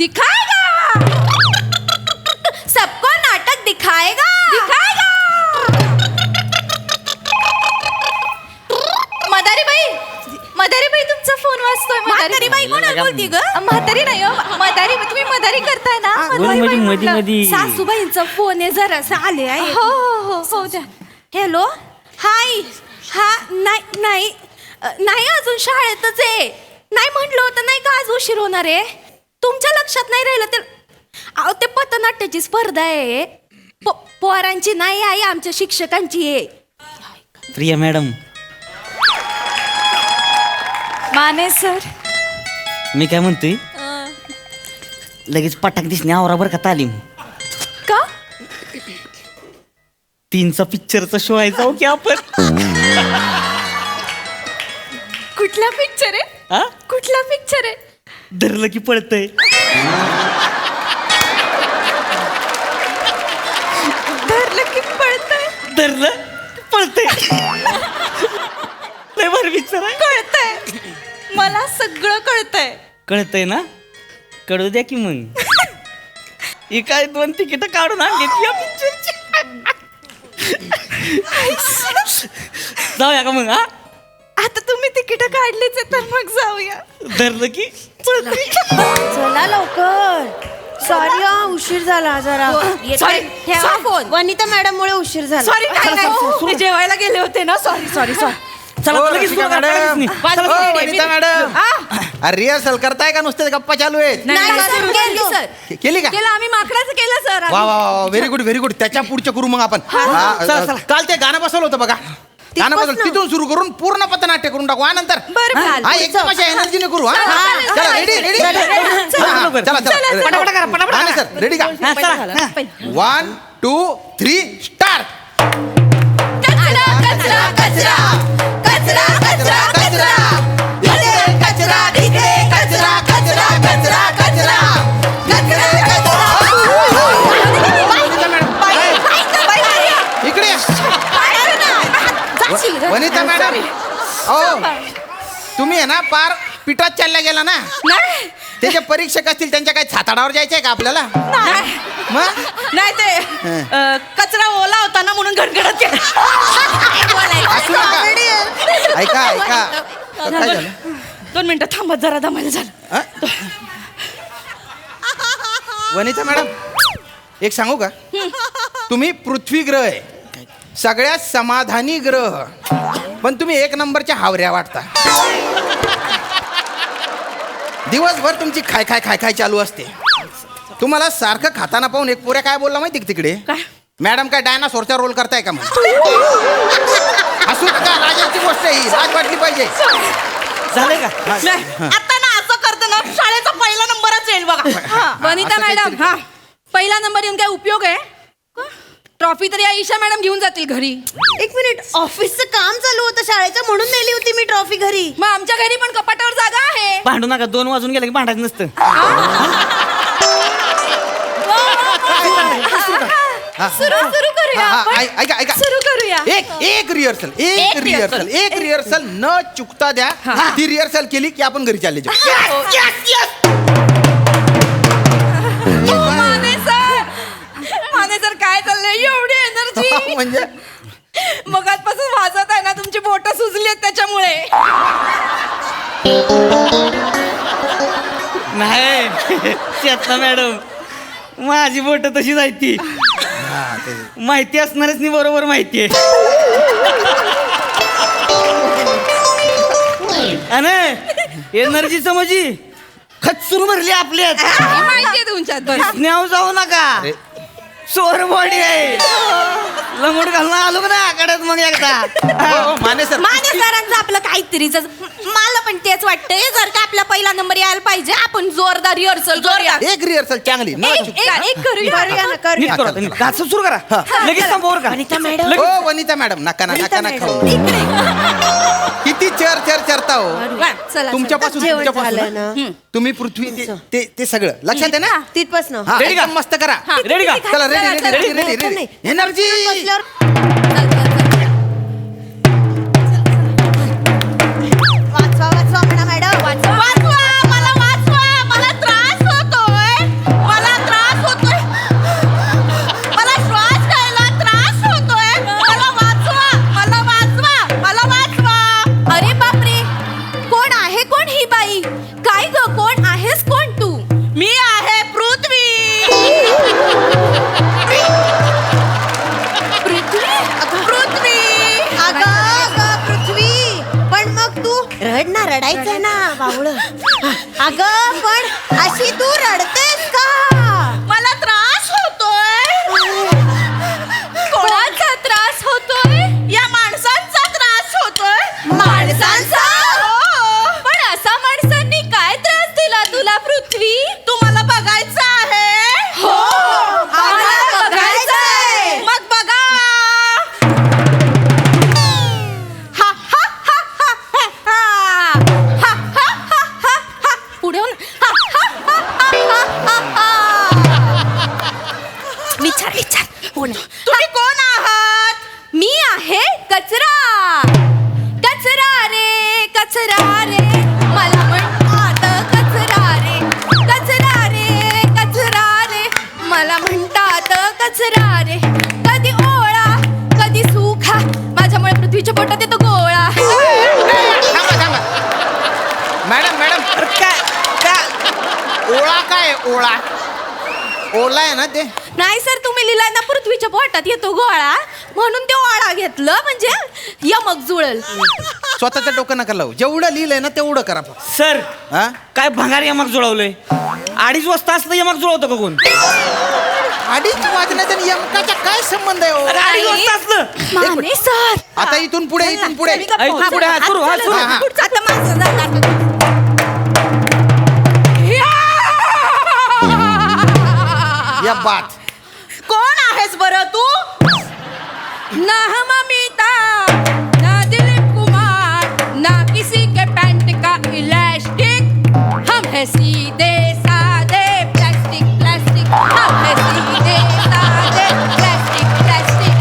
दिखाएगा, सबको नाटक दिखाएगा, दिखाएगा। मदारी बाई तुमचा फोन वाजतोय। म्हातारी बाई कोणाला बोलती ग? म्हातारी नाही हो, मदारी, तुम्ही मदारी करताय ना? मधी सासूबाईंचा फोन आहे, जरासा आले आहे। हो हो हो द्या। हॅलो, हाय, हा, नाही नाही नाही, अजून शाळेतच आहे। नाही म्हटलं होतं नाही का आज उशीर होणार आहे? तुमच्या लक्षात नाही राहिलं तर? अहो ते पथनाट्याची स्पर्धा आहे, पोरांची नाही आहे, आमच्या शिक्षकांची आहे। प्रिया मॅडम, माने सर, मी काय म्हणतोय, लगेच पटाक दिसणे आवरा बरं का तालीम। का? 3चा पिक्चरचा शो आहे, जाऊ की आपण? कुठला पिक्चर आहे? हा? कुठला पिक्चर आहे? धरलं की पळतय। धरलं की पळतंय, धरलं पळतय। लय भारी पिक्चर आहे। कळतंय मला, सगळं कळतंय। कळतंय ना? कळू द्या की मग। ही काय 2 तिकीट काढून आणली या पिक्चरची। जाऊया का मग? हा, आता तुम्ही तिकीट काढलीच आहे तर मग जाऊया। धरलं की पळतय। चला लवकर, सॉरी उशीर झाला जरा। सॉरी, ठेवा फोन। वनिता मॅडम मुळे उशीर झाला। सॉरी, काय नाही, ते जेवायला गेले होते ना। Sorry sorry sorry. चला लगेच सुरू करा, लगेच नाही. वनिता मॅडम, अरे रिहर्सल करताय का नुसते गप्पा चालू आहेत? सर केली का? केलं आम्ही, माकडाचं केलं सर। वा वा वा, व्हेरी गुड व्हेरी गुड। त्याच्या पुढचं करू मग आपण। काल ते गाणं बसवलं होतं बघा, गाणं बसवलं, तिथून सुरू करून पूर्ण पथनाट्य करून टाकू। नंतर हा एकदम अशा एनर्जीने करू। हा चला, रेडी रेडी, चला चला पटापट सर, रेडी का? 1 2 3 स्टार्ट। कचरा कचरा कचरा कचरा कचरा कचरा, इथे कचरा, तिथे कचरा, कचरा कचरा कचरा इकडे या। वनिता मॅडम, तुम्ही आहे ना पार पिठात चालल्या गेला ना? ते जे परीक्षक असतील त्यांच्या काही छाताडावर जायचंय का आपल्याला? मग नाही, ते कचरा ओला होता ना म्हणून गडगडत असू नका। ऐका ऐका, काय झालं? 2 मिनिटं थांबत, जरा दमायला झालं। वनिता मॅडम, एक सांगू का? तुम्ही पृथ्वी ग्रह आहे, सगळ्यात समाधानी ग्रह, पण तुम्ही 1 नंबरच्या हावऱ्या वाटता। दिवसभर तुमची खाय खाय खाय खाय चालू असते। तुम्हाला सारखं खाताना पाहून एक पोऱ्या काय बोलला माहिती तिकडे? मॅडम काय डायनासोरचा रोल करताय का? मग असू नका, लाजाची गोष्ट आहे ही, लाज वाटली पाहिजे। झालंय का? आता ना असं करतं ना, शाळेचा पहिला नंबरच येईल बघा। वनिता मॅडम, हा पहिला नंबर येऊन काय उपयोग आहे? ट्रॉफी तर या ईशा मॅडम घेऊन जातील घरी। 1 मिनिट, ऑफिसचं काम चालू होतं शाळेचं म्हणून नेली होती मी ट्रॉफी घरी। मग आमच्या घरी पण कपाटावर जागा आहे। भांडू नका, 2 वाजून गेले की भांडायचं नसतं। सुरू करूया आपण। ऐका ऐका, सुरू करूया। एक रिहर्सल न चुकता द्या। ती रिहर्सल केली की आपण घरी चालले जाऊ। माने सर, काय चाललंय? एवढी एनर्जी म्हणजे मगाचपासून वाजत आहे ना, तुमची बोट सुजली आहेत त्याच्यामुळे। नाही चेतना मॅडम, माझी बोट तशी जायती, माहिती असणारच नाही, बरोबर माहिती आहे। एनर्जी समजी खचून भरली आपल्यात। माहितीये तुमच्यात, न्याव जाऊ नका, चोर बॉडी आहे। लंगोट घालून आलो ना आकड्यात मग एकदा। माने सरांचं आपलं काहीतरीच, मला पण तेच वाटतंय। जर का आपला पहिला नंबर यायला पाहिजे, आपण जोरदार रिहर्सल करूया। एक रिहर्सल चांगली न चुकता। एक करूया। नीट करा, नीट घास सुरू करा, लगेच संपवर का? हो वनिता मॅडम, नका ना नका ना खाऊ। किती चरता हो तुमच्यापासून। तुम्ही पृथ्वी ते सगळं लक्षात आहे ना? तिथपासून हा, एकदम मस्त करा। रेडी का? चला रेडी एनर्जी। वाचवा म्हणा मॅडम, वाचवा, मला त्रास होतोय। अगं पण अशी तू रडतेस का? मला त्रास होतोय. कोणाचा त्रास होतोय? या माणसांचा त्रास होतोय. माणसांचा? पण असा माणसांनी काय त्रास दिला तुला पृथ्वी? तुम्हाला बघायचं आहे? हो, आम्हाला बघायचंय. मग बघा. हा, हा, हा, हा, हा, हा. हा, हा, हा, हा, हा. पुढे होऊन हा, हा, हा, हा, हा, हा, हा. विचार विचार कोण आहे? तुम्ही कोण आहात? मी आहे कचरा. कचरा रे कचरा रे मला म्हणतात कचरा रे. कचरा रे कचरा रे मला म्हणतात कचरा रे. कधी ओळा कधी सुखा माझ्यामुळे पृथ्वीच्या पोटात येतो गोळा. थांबा मॅडम ओळा काय ओळा? ओला आहे ना ते. नाही सर तुम्ही लिहिलाय ना पृथ्वीच्या पोटात येतो गोळा म्हणून ते ओळा घेतलं म्हणजे यमक जुळल. स्वतःचं डोकं नका लावू. जेवढं लिहिलंय ना तेवढं करा फक्त. सर हा काय भंगार यमक जुळवलंय. 2:30 वाजता असलं यमक जुळवतं का कोण? 2:30 वाजण्याचा आणि यमकाचा काय संबंध आहे हो? 2:30 वाजता असलं. माने सर आता इथून पुढे इथून पुढे हात सुरू, हात सुरू. हा. आता माझं जाणार. या बात. कोण आहेस बरं तू? ना हम अमिताभ ना दिलीप कुमार ना किसी के पैंट का इलास्टिक. हम है सीधे साधे प्लास्टिक प्लास्टिक. हम है सीधे साधे प्लास्टिक प्लास्टिक.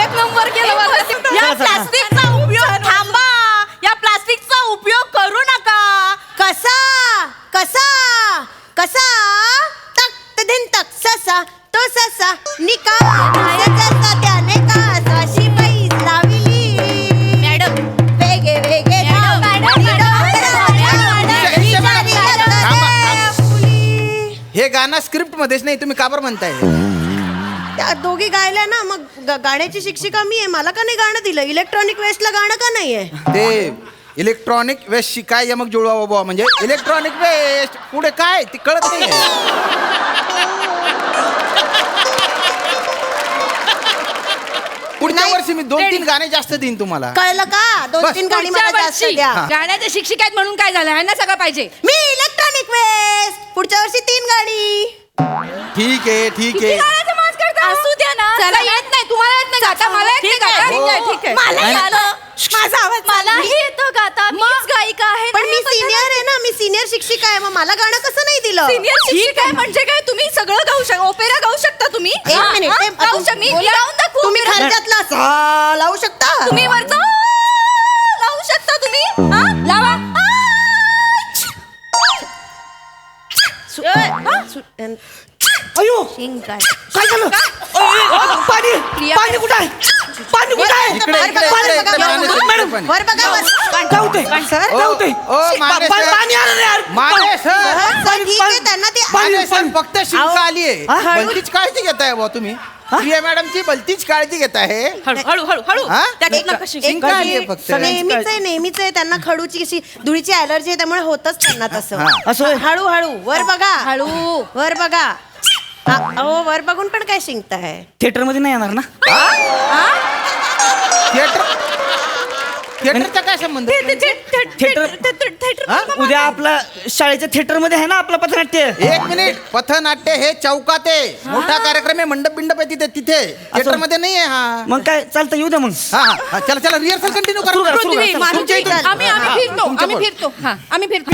एक नंबर केलं बघा. या प्लास्टिकचा उपयोग थांबा. या प्लास्टिकचा उपयोग करू नका. कसा कसा कसा तक दिन तक ससा तो ससा निका त्याने का अशी बाई लाविली. मॅडम वेगे वेगे धाव. हे गाणं स्क्रिप्ट मध्येच नाही, तुम्ही का बरं म्हणताय? त्या दोघी गायल्या ना मग गाण्याची शिक्षिका मी आहे. मला का नाही गाणं दिलं? इलेक्ट्रॉनिक वेस्टला गाणं का नाहीये? ते इलेक्ट्रॉनिक वेस्ट शिकाय यमक जुळवा बाबा. म्हणजे इलेक्ट्रॉनिक वेस्ट पुढे काय ते कळत नाही. पुढच्या वर्षी मी 2-3 गाणे जास्त देईन तुम्हाला. कळलं का? 2-3 गाणी मला जास्त द्या. गाण्याच्या शिक्षिका आहेत म्हणून काय झालं ह्यांना सगळं पाहिजे. मी इलेक्ट्रॉनिक वेस्ट पुढच्या वर्षी 3 गाणी. ठीक आहे. असू द्या ना. चला येत नाही तुम्हाला येत नाही गाता. मला येत नाही गाता. ठीक आहे. मला आलं. माझा आवाज मलाही येतो गाता. मीच गायिका आहे. पण मी सिनियर आहे ना. मी सिनियर शिक्षिका आहे. मग मला गाणं कसं नाही दिलं? सिनियर शिक्षिका आहे म्हणजे काय? तुम्ही सगळं गाऊ शकता. ओपेरा गाऊ शकता तुम्ही. एक मिनिट, हा, ते- गाऊ शकता. मी बोला. गाऊन दाखवू. तुम्ही खालच्यातला सा लावू शकता? तुम्ही वरचा लावू शकता तुम्ही. हा, लावा. अयो शिंका. काय झालं? पाणी पाणी कुठं आहे? पाणी कुठं आहे? इकडे मॅडम वर बघा वर. काय होतंय? सर काय होतंय? माने सर. पाणी आलं नाही यार. माने सर. सर, ठीक आहे त्यांना ते माने सर फक्त शिंका आलीये. हा? भलतीच काळजी घेताय बा तुम्ही. प्रिया मॅडमची भलतीच काळजी घेत आहे. हळू हा? त्यात नका शिंका. शिंका आलीये फक्त. नेहमीच आहे त्यांना खडूची अशी धुळीची अलर्जी आहे त्यामुळे होतच त्यांना तसं. हा. असं होय? हळू हळू वर बघा. हळू. वर बघा. अहो वर बघून पण काय शिंकताय? थिएटर मध्ये नाही येणार ना? थिएटरचा काय संबंध? हा? उद्या आपला शाळेच्या थिएटर मध्ये आहे ना आपलं पथनाट्य. 1 मिनिट. पथनाट्य हे चौकात आहे. मोठा कार्यक्रम आहे. मंडप बिंडप आहे तिथे. थिएटर मध्ये नाहीये. हा मग काय चालतं येऊ द्या मग. हा चला रिहर्सल कंटिन्यू सुरू करा, करा. सुरू करा. पृथ्वी, माझं तुमच्या ठीक आहे. इथून. आम्ही हा, फिरतो. तुमच्या आम्ही बोल. फिरतो. हा आम्ही फिरतो.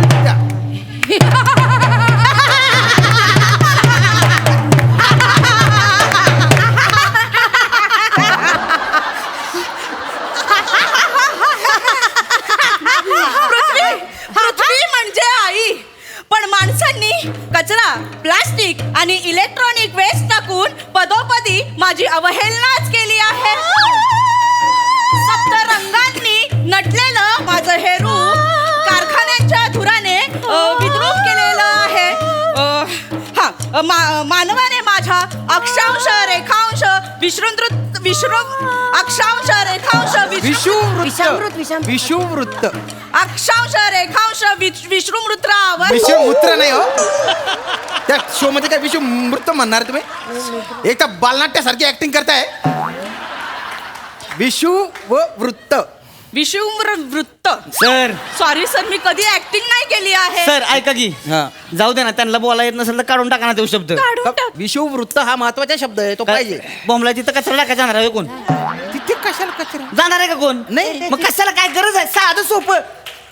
पृथ्वी म्हणजे आई. पण माणसांनी कचरा प्लास्टिक आणि इलेक्ट्रॉनिक वेस्ट टाकून पदोपदी माझी अवहेलनाच केली आहे. सप्त रंगांनी नटलेलं माझं हे रूप कारखान्यांच्या धुराने विद्रूप केलेलं आहे. मानवाने माझ्या अक्षांश रेखांश अक्षांश रेखांश विषामृत, विषामृत. विषुववृत्त अक्षांश रेखांश विश्रुमृत्र विषुववृत्त नाही हो त्या शो मध्ये काय विषुववृत्त म्हणणार तुम्ही एक तर बालनाट्यासारखी ऍक्टिंग करताय विषुववृत्त विषुमृत सर सॉरी सर मी कधी ऍक्टिंग नाही केली आहे सर ऐका की हा. जाऊ दे ना त्यांना बोला येत नसेल तर काढून टाका ना तो शब्द काढून टाक. विषुववृत्त हा महत्वाचा शब्द आहे तो पाहिजे बॉम्बला तिथं कचरा टाका जाणार आहे कोण तिथे कशाला कचरा जाणार आहे का कोण नाही. मग कशाला काय गरज आहे साधं सोपं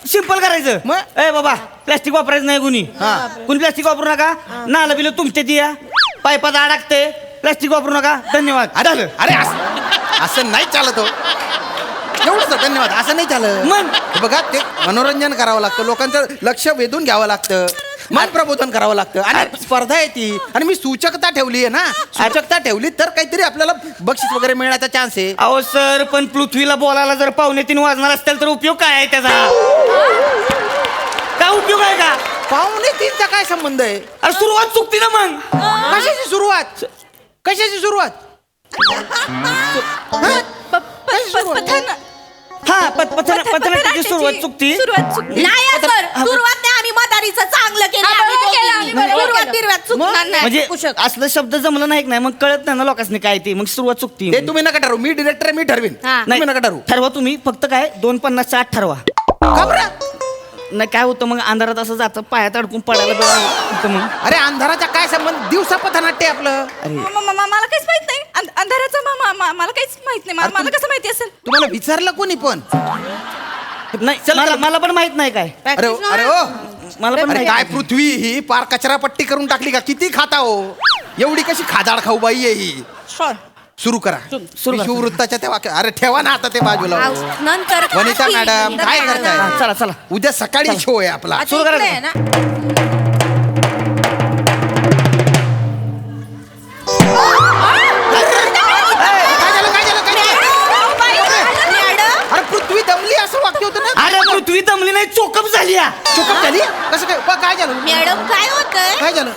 सिंपल करायचं मग? ए बाबा प्लास्टिक वापरायचं नाही कुणी कुणी प्लास्टिक वापरू नका नालं बिलं तुमचे दिया पाईपात अडकते प्लास्टिक वापरू नका धन्यवाद अरे अरे असं नाही चालत हो एवढंच धन्यवाद असं नाही चालत मग? हे बघा ते मनोरंजन करावं लागतं लोकांचं लक्ष वेधून घ्यावं लागतं मन प्रबोधन करावं लागतं आणि स्पर्धा आहे ती आणि मी सूचकता ठेवली आहे ना सूचकता ठेवली तर काहीतरी आपल्याला बक्षीस वगैरे मिळण्याचा चान्स आहे अहो सर पण पृथ्वीला बोलायला जर 2:45 वाजणार असतील तर उपयोग काय आहे त्याचा काय उपयोग आहे का 2:45चा काय संबंध आहे अरे सुरुवात चुकती ना मग कशाची सुरुवात कशाची सुरुवात हा पथनाट्याची सुरुवात चुकती नाही सर सुरुवात नाही आम्ही मदारीचं चांगलं केलं आम्ही दोघींनी. सुरुवात बिरुवात चुकणार नाही म्हणजे असलं शब्द जमलं नाही नाही मग कळत नाही ना लोकांनी काय ते मग सुरुवात चुकती ते तुम्ही नका ठरवू मी डिरेक्टर मी ठरवीन तुम्ही नका ठरवू ठरवा तुम्ही फक्त काय 2:50च्या आत ठरवा का बरं? नाही काय होतं मग अंधारात असं जातं पायात अडकून पडायला होतं मग अरे अंधाराचा काय संबंध दिवसा पथनाट्य आहे आपलं मला काहीच माहित नाही अंधाराचा मला काहीच माहित नाही मला कसं माहिती असेल तुम्हाला विचारलं कोणी पण नाही मला पण माहित नाही काय अरे अरे ओ मला पण अरे माहित काय नाही. पृथ्वी ही पार कचरा पट्टी करून टाकली का किती खाता हो एवढी कशी खादाड खाऊ बाई आहे ही सुरू करा सुरू करा. विषुववृत्ताच्या त्या वाक्य अरे ठेवा ना आता ते बाजूला हो. नंतर वनिता खाती. मॅडम काय नंतर करताय खाणार. चला चला उद्या सकाळी शो आहे आपला आता सुरू करा इकडे ना. आहे ना काय झालं काय झालं काय झालं? मॅडम अरे पृथ्वी दमली असं वाक्य होतं ना अरे पृथ्वी दमली नाही चोकप झाली या. चुकप झाली कसं काय काय झालं मॅडम काय होतंय काय झालं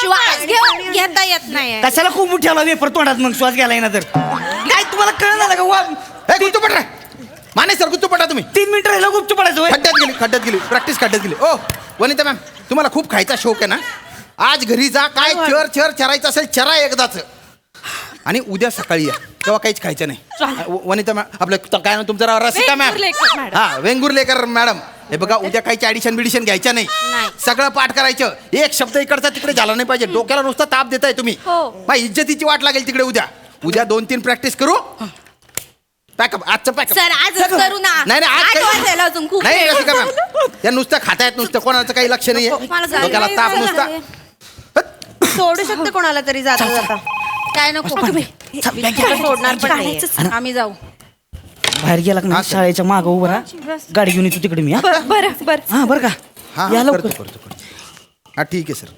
श्वास घेता येत नाही कशाला खूप ठेवला वेपर तोंडात मग श्वास घ्यायला येणार तर काय तुम्हाला कळलं ना का वा ए गुत्तू पट रे माने सर गुत्तू पटा तुम्ही 3 मिनिटं राहिलं गुपचूप पडायचं होय. खड्ड्यात गेली प्रॅक्टिस खड्ड्यात गेली ओ वनिता मॅम तुम्हाला खूप खायचा शौक आहे ना आज घरी जा काय चरायचं असेल चरा एकदाच आणि उद्या सकाळी या तेव्हा काहीच खायचं नाही वनिता मॅम आपलं काय नाव तुमचं नाव रसिका मॅम वेंगुर्लेकर मॅडम. हा वेंगुर्लेकर मॅडम हे बघा उद्या काही ऍडिशन बिडिशन घ्यायच्या नाही सगळं पाठ करायचं एक शब्द इकडचा तिकडे झाला नाही पाहिजे डोक्याला नुसता ताप देताय तुम्ही बाई इज्जतीची वाट लागेल तिकडे उद्या 2-3 प्रॅक्टिस करू पॅकअप आजचं पॅकअप सर आजच करू ना नाही नाही, आज आठ काही- वाजायला अजून खूप नाही वेळ. रसिका मॅम त्या नुसतं खातायत नुसतं कोणाचं काही लक्ष नाहीये मला जायला डोक्याला ताप जायला नुसता आहे. सोडू शकते कोणाला तरी जाता जाता काय नको सोडणार पण नाहीये. आम्ही जाऊ बाहेर गेला का नाही शाळेच्या मागं उभं राहा गाडी घेऊन येतो तिकडे मी हा बरं हा बरं का हा या करतो, लवकर करतो. हा ठीक आहे सर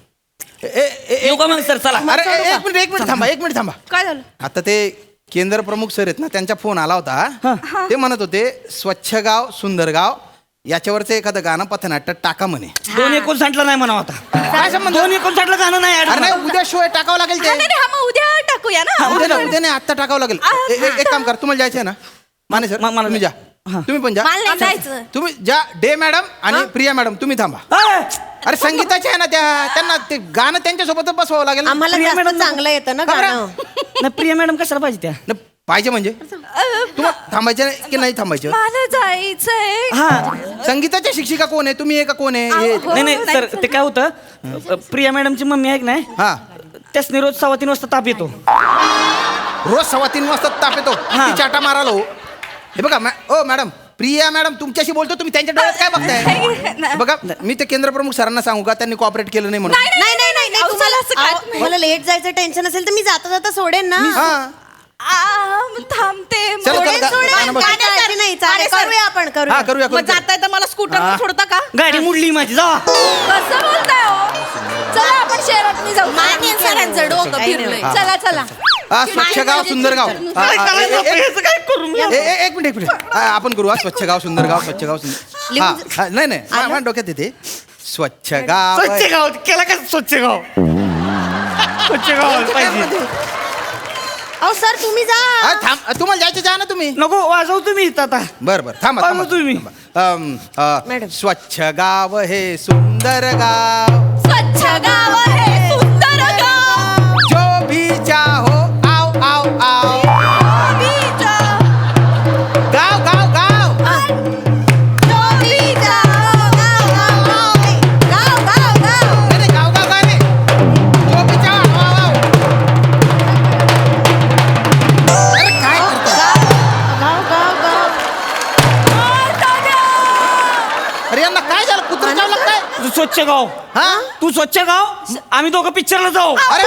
येऊ का मग सर चला अरे एक मिनिट थांबा काय झालं आता ते केंद्र प्रमुख सर आहेत ना त्यांचा फोन आला होता ते म्हणत होते स्वच्छ गाव सुंदर गाव याच्यावरचं एखादं गाणं पथनाट्य टाका म्हणे 2:59 नाही म्हणा आता काय संबंध 2:59 गाणं नाही add अरे म्हणा. नाही उद्या शो आहे टाकावं लागेल ते मग उद्या टाकूया ना उद्या नाही आत्ता टाकावं लागेल एक काम कर तुम्हाला जायचं आहे ना माने सर मला तुम्ही जा तुम्ही पण जा मला नाही जायचं तुम्ही जा डे मॅडम आणि प्रिया मॅडम तुम्ही थांबा अरे संगीताचे आहे ना त्यांना ते गाणं त्यांच्यासोबतच बसवावं लागेल ना. आम्हाला प्रिया जास्त मॅडम चांगलं येतं ना का बरं? गाणं नाही प्रिया मॅडम कशाला पाहिजे त्या न, पाहिजे म्हणजे तुम्हाला थांबायचं नाही की नाही थांबायचं मला जायचंय हा संगीताच्या शिक्षिका कोण आहे तुम्ही आहे का कोण आहे हे- नाही नाही सर ते काय होतं प्रिया मॅडमची मम्मी आहे की नाही हा त्यासनी रोज 3:15 वाजता ताप येतो रोज 3:15 वाजता ताप येतो हा. किती चाटा मारालो हे बघा ओ मॅडम प्रिया मॅडम तुमच्याशी बोलतो तुम्ही त्यांच्या डोळ्यात काय बघताय हे बघा मी ते केंद्र प्रमुख सरांना सांगू का त्यांनी कॉपरेट केलं नाही म्हणून नाही नाही नाही नाही, तुम्हाला असं काय- अहो, तुम्हाला लेट जायचं टेन्शन असेल तर मी जाता जाता सोडेन ना हा थांबते चला, सोडेन, चला, सोडेन. गाणं बस. गाण्यासाठी नाही चालेल सर. करूया आपण हा करूया करूया मग करूया जाता येतं मला स्कूटर सोडता का गाडी मुडली माझी जा कसं बोलताय हो चला आपण शहरात जाऊ मान्य सरांचं डोकं फिरलंय चला चला हा स्वच्छ गाव सुंदर गाव हा, हा, एक मिनिट हा, आपण करू हा स्वच्छ गाव सुंदर गाव स्वच्छ गाव सुंदर हा हा, नाही नाही माझ्या डोक्यात येते स्वच्छ गाव स्वच्छ गाव केला का स्वच्छ गाव स्वच्छ गाव पाहिजे अहो सर तुम्ही जा. थांब, तुम्हाला जायचं जा ना तुम्ही. नको वाजव तुम्ही इथं आता बरं थांबा वाजव थांबा तुम्ही. मॅडम. स्वच्छ गाव हे सुंदर गाव, स्वच्छ गाव हे सुंदर गाव. जो भी चाहो आओ आओ आओ. गाव गाव गाव. नाही, नाही, गाव गाव गाव नाही. जो भी चाहो आओ आओ. अरे काय करता? अरे यांना काय झालं? कुत्रं चावलं काय? तू स्वच्छ गाव हा? तू स्वच्छ गाव आम्ही दोघं पिक्चरला जाऊ अरे